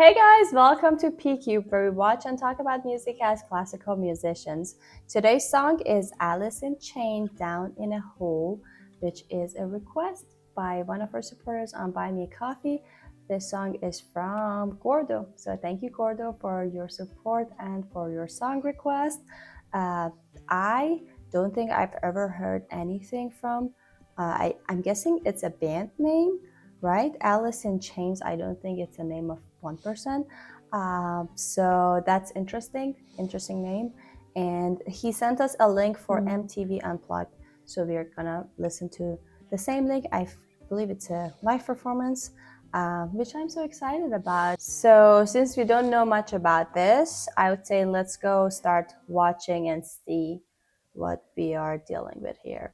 Hey guys, welcome to PQ, where we watch and talk about music as classical musicians. Today's song is Alice in Chains, Down in a Hole, which is a request by one of our supporters on Buy Me a Coffee. This song is from Gordo. So thank you, Gordo, for your support and for your song request. I don't think I've ever heard anything from, I'm guessing it's a band name, right? Alice in Chains, I don't think it's a name of one person. So that's interesting name. And he sent us a link for MTV Unplugged. So we're gonna listen to the same link. I believe it's a live performance, which I'm so excited about. So since we don't know much about this, I would say let's go start watching and see what we are dealing with here.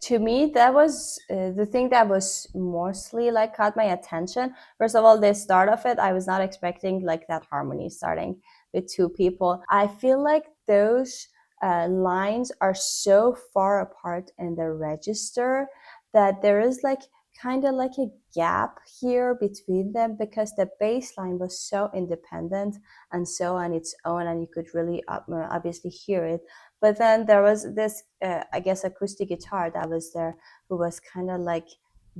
To me, that was the thing that was mostly like caught my attention. First of all, the start of it, I was not expecting like that harmony starting with two people. I feel like those lines are so far apart in the register that there is like kind of like a gap here between them, because the bass line was so independent and so on its own, and you could really obviously hear it. But then there was this, I guess, acoustic guitar that was there, who was kind of like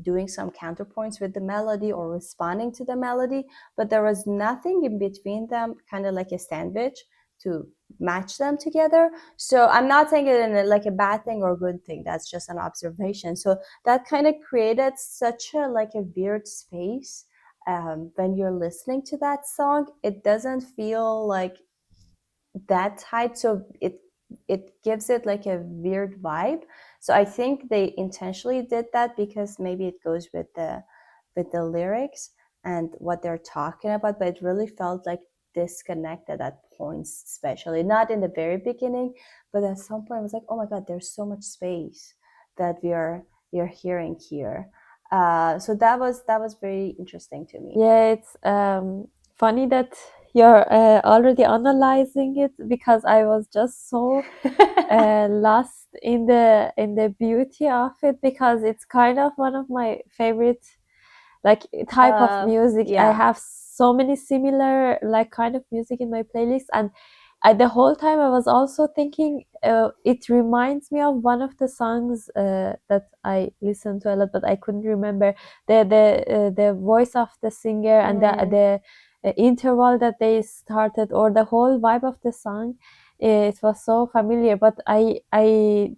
doing some counterpoints with the melody or responding to the melody. But there was nothing in between them, kind of like a sandwich to match them together. So I'm not saying it in like a bad thing or good thing. That's just an observation. So that kind of created such a like a weird space. When you're listening to that song, it doesn't feel like that tight. So it gives it like a weird vibe. So I think they intentionally did that because maybe it goes with the lyrics and what they're talking about, but it really felt like disconnected at points, especially not in the very beginning, but at some point I was like, oh my god, there's so much space that we are hearing here. So that was very interesting to me. Yeah, it's funny that you're already analyzing it, because I was just so lost in the beauty of it, because it's kind of one of my favorite like type of music. Yeah. I have so many similar like kind of music in my playlist, and the whole time I was also thinking it reminds me of one of the songs that I listened to a lot, but I couldn't remember the voice of the singer and the interval that they started, or the whole vibe of the song. It was so familiar, but I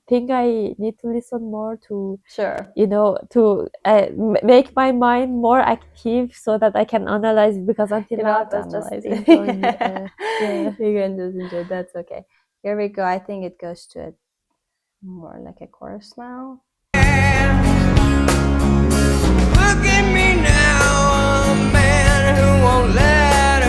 think I need to listen more to, Sure, to make my mind more active so that I can analyze it, because until now I was just enjoying it. Yeah. You can just enjoy. That's okay. Here we go. I think it goes to it more like a chorus now. Look at me now, a man who won't let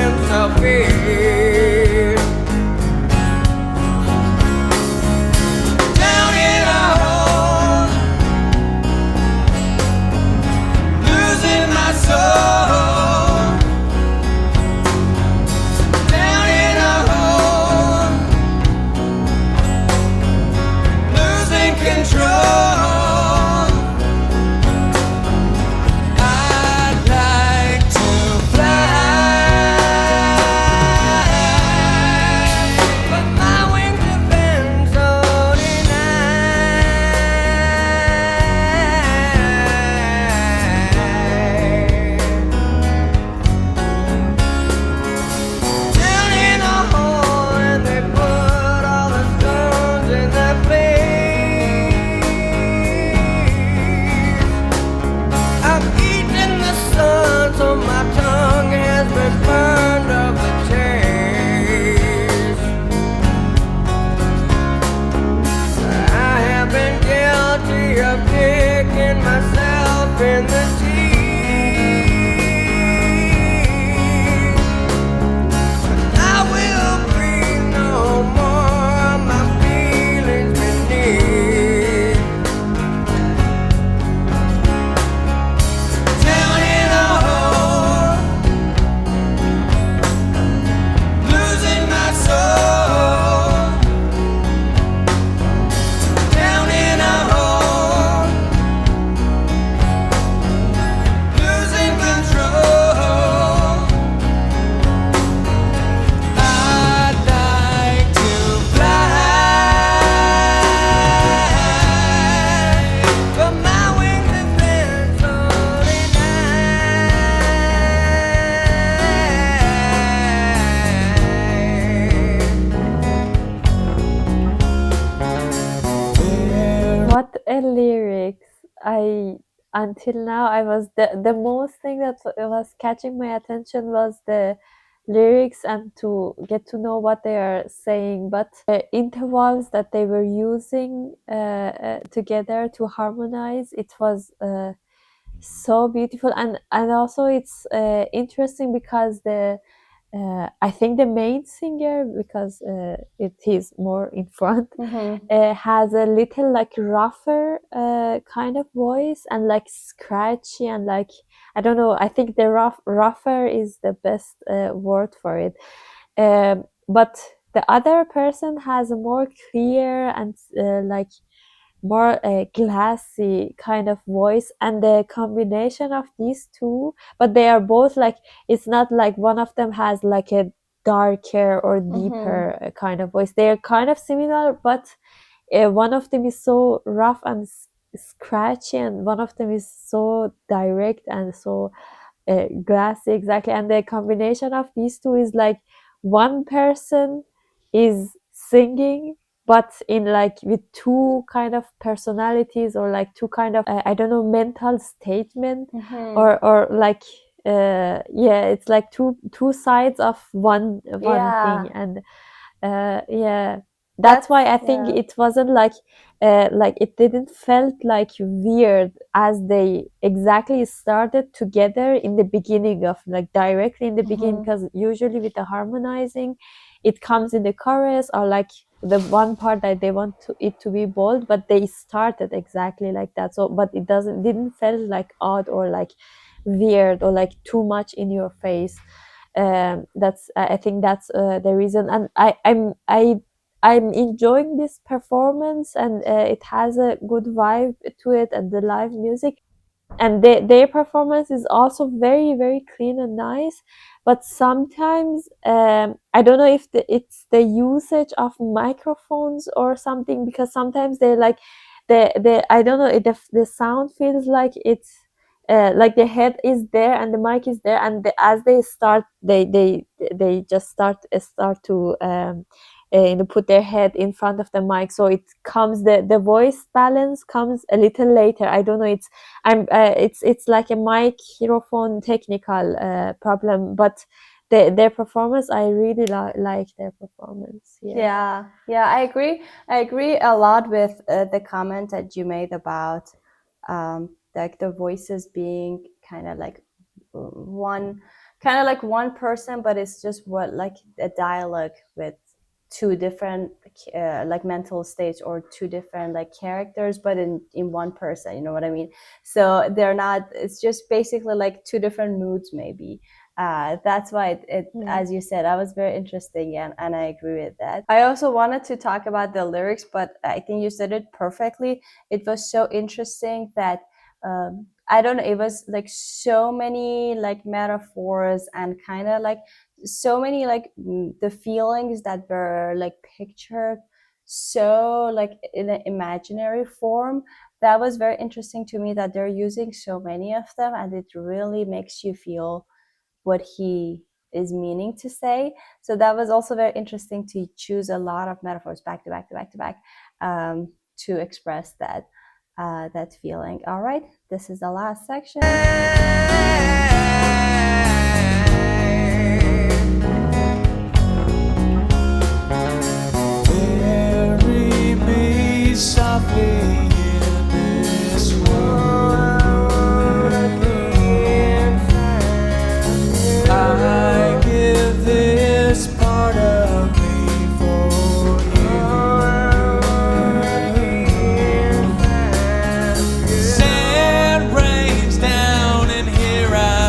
I until now I was the most thing that was catching my attention was the lyrics and to get to know what they are saying, but the intervals that they were using together to harmonize, it was so beautiful. And also it's interesting because the I think the main singer, because it is more in front, Mm-hmm. has a little like rougher kind of voice and like scratchy and like I don't know. I think the rougher is the best word for it. But the other person has a more clear and like more glassy kind of voice, and the combination of these two, but they are both like, it's not like one of them has like a darker or Mm-hmm. deeper kind of voice. They are kind of similar, but one of them is so rough and scratchy, and one of them is so direct and so glassy, exactly. And the combination of these two is like one person is singing, but in like with two kind of personalities, or like two kind of I don't know, mental statement, Mm-hmm. or like yeah, it's like two sides of one thing. Yeah, And yeah, that's that's why I think yeah. it wasn't like it didn't felt like weird as they exactly started together in the beginning, of like directly in the beginning, Mm-hmm. because usually with the harmonizing it comes in the chorus, or like the one part that they want it to be bold, but they started exactly like that. So but it didn't felt like odd or like weird or like too much in your face. That's I think that's the reason. And I'm enjoying this performance, and it has a good vibe to it, and the live music, and their performance is also very very clean and nice. But sometimes I don't know if it's the usage of microphones or something, because sometimes they're like the I don't know, the sound feels like it's like the head is there and the mic is there, and as they start, they just start to put their head in front of the mic, so it comes, the voice balance comes a little later. I don't know, it's like a microphone technical problem, but their performance, I really like their performance. Yeah. Yeah, yeah, I agree. I agree a lot with the comment that you made about like the voices being kind of like one, kind of like one person, but it's just what like a dialogue with two different like mental states, or two different like characters, but in one person. You know what I mean? So they're not. It's just basically like two different moods, maybe. That's why Yeah. as you said, that was very interesting, and I agree with that. I also wanted to talk about the lyrics, but I think you said it perfectly. It was so interesting that I don't know, it was like so many like metaphors, and kind of like so many like the feelings that were like pictured so like in an imaginary form. That was very interesting to me, that they're using so many of them, and it really makes you feel what he is meaning to say. So that was also very interesting to choose a lot of metaphors back to back to back to back, to express that that feeling. All right, this is the last section. Bury me softly in this world again. I give this part of me for you. Sand rains down, and here I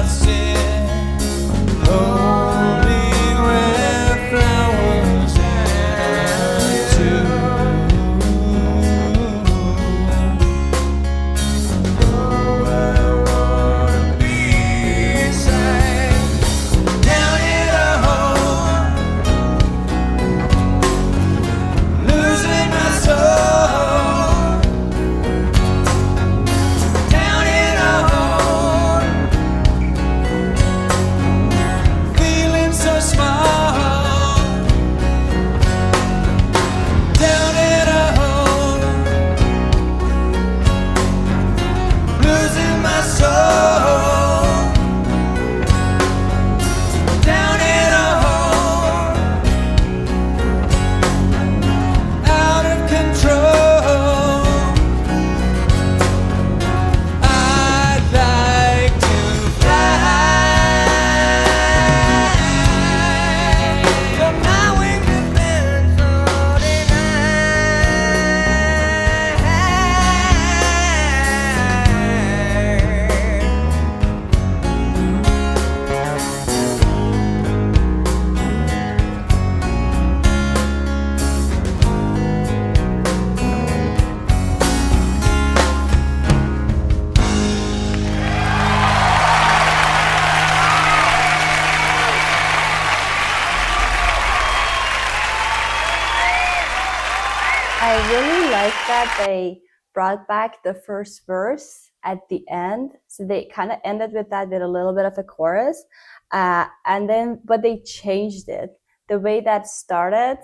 really like that they brought back the first verse at the end. So they kind of ended with that with a little bit of a chorus. And then, but they changed it. The way that started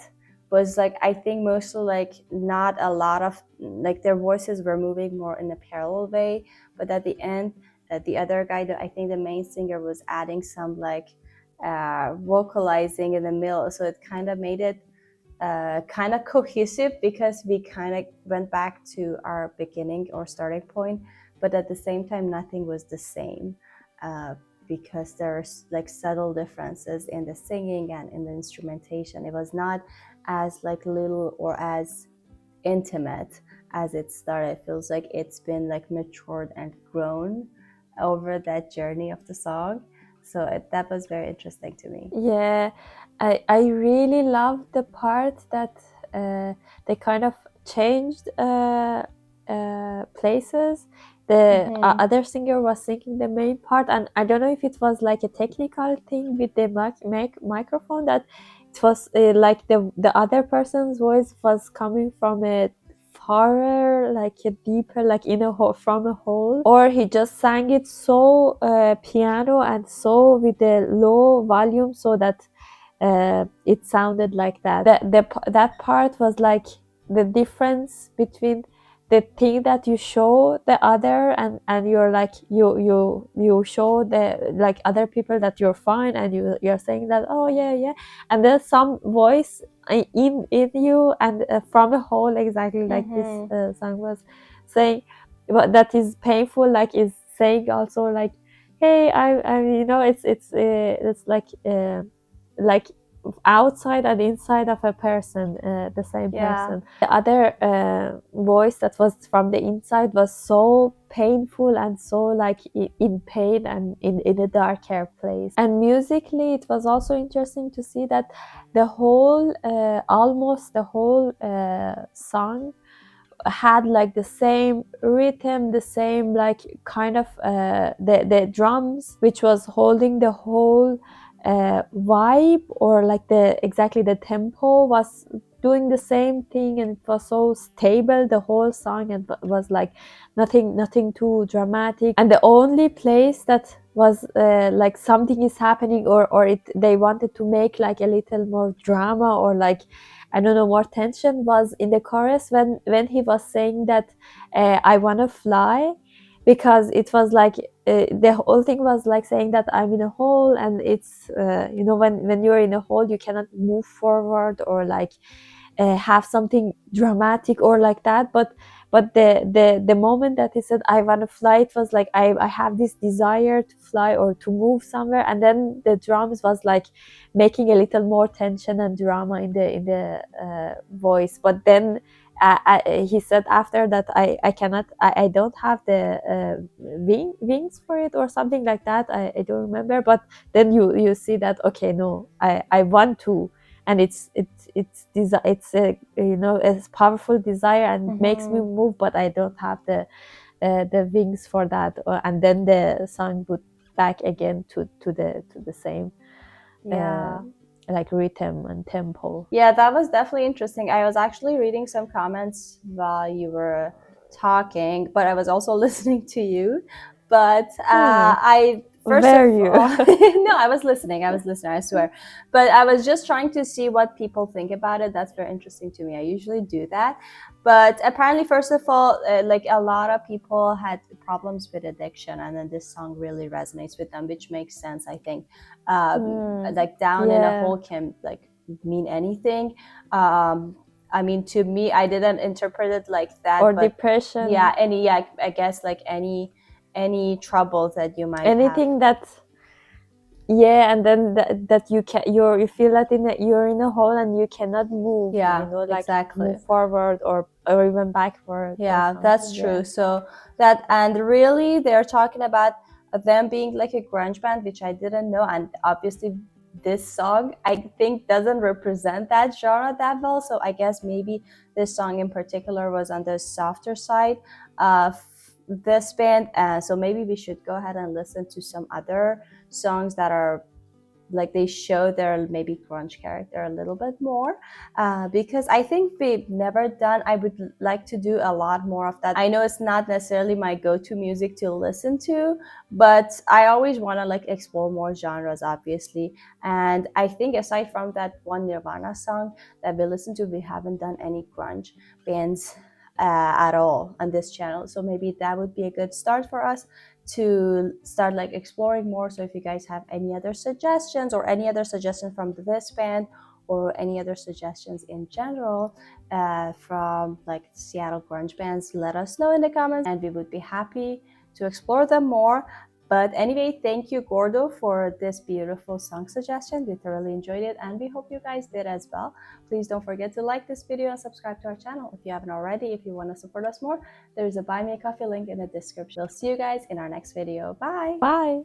was like, I think mostly like not a lot of, like their voices were moving more in a parallel way. But at the end, the other guy, I think the main singer was adding some like vocalizing in the middle. So it kind of made it kind of cohesive because we kind of went back to our beginning or starting point, but at the same time nothing was the same because there's like subtle differences in the singing and in the instrumentation. It was not as like little or as intimate as it started. It feels like it's been like matured and grown over that journey of the song. So that was very interesting to me. Yeah, I really love the part that they kind of changed places. The other singer was singing the main part, and I don't know if it was like a technical thing with the microphone, that it was like the other person's voice was coming from a farther, like a deeper, like in a hole, from a hole, or he just sang it so piano and so with a low volume so that it sounded like that. That part was like the difference between the thing that you show the other, and you're like you show the like other people that you're fine, and you're saying that, oh yeah, and there's some voice in you, and from a hole, exactly like this song was saying, but that is painful, like is saying also like, hey, I you know, it's like outside and inside of a person, the same person. The other voice that was from the inside was so painful and so like in pain and in a darker place. And musically, it was also interesting to see that the whole, almost the whole song had like the same rhythm, the same like kind of the drums, which was holding the whole vibe, or like exactly the tempo was doing the same thing, and it was so stable the whole song, and was like nothing too dramatic. And the only place that was like something is happening, or they wanted to make like a little more drama, or like I don't know, more tension, was in the chorus when he was saying that I want to fly, because it was like the whole thing was like saying that I'm in a hole, and it's you know, when you're in a hole you cannot move forward, or like have something dramatic or like that. But the moment that he said I want to fly, it was like I have this desire to fly or to move somewhere, and then the drums was like making a little more tension and drama in the voice. But then he said after that I cannot, I don't have the wings for it or something like that. I don't remember. But then you see that, okay, no, I want to, and it's a, you know, a powerful desire, and makes me move, but I don't have the wings for that. And then the song would back again to the same like rhythm and tempo. Yeah, that was definitely interesting. I was actually reading some comments while you were talking, but I was also listening to you. But I first Were of you? all, no, I was listening, I swear. But I was just trying to see what people think about it. That's very interesting to me. I usually do that. But apparently, first of all, like a lot of people had problems with addiction, and then this song really resonates with them, which makes sense, I think. Like down in a hole can like mean anything. I mean, to me, I didn't interpret it like that. Or but depression. Yeah, I guess like any troubles that you might anything have. that, yeah, and then that you can, you feel that you're in a hole and you cannot move, Yeah, you know, like exactly. move forward or even backward. Yeah, that's true. So that, and really they're talking about them being like a grunge band, which I didn't know. And obviously this song I think doesn't represent that genre that well. So I guess maybe this song in particular was on the softer side of this band. So maybe we should go ahead and listen to some other songs that are like they show their maybe grunge character a little bit more, because I think we've never done, I would like to do a lot more of that. I know it's not necessarily my go-to music to listen to, but I always want to like explore more genres, obviously. And I think aside from that one Nirvana song that we listened to, we haven't done any grunge bands at all on this channel. So maybe that would be a good start for us to start like exploring more. So if you guys have any other suggestions or any other suggestions from this band or any other suggestions in general from like Seattle grunge bands, let us know in the comments and we would be happy to explore them more. But anyway, thank you, Gordo, for this beautiful song suggestion. We thoroughly enjoyed it and we hope you guys did as well. Please don't forget to like this video and subscribe to our channel if you haven't already. If you want to support us more, there's a buy me a coffee link in the description. We'll see you guys in our next video. Bye. Bye.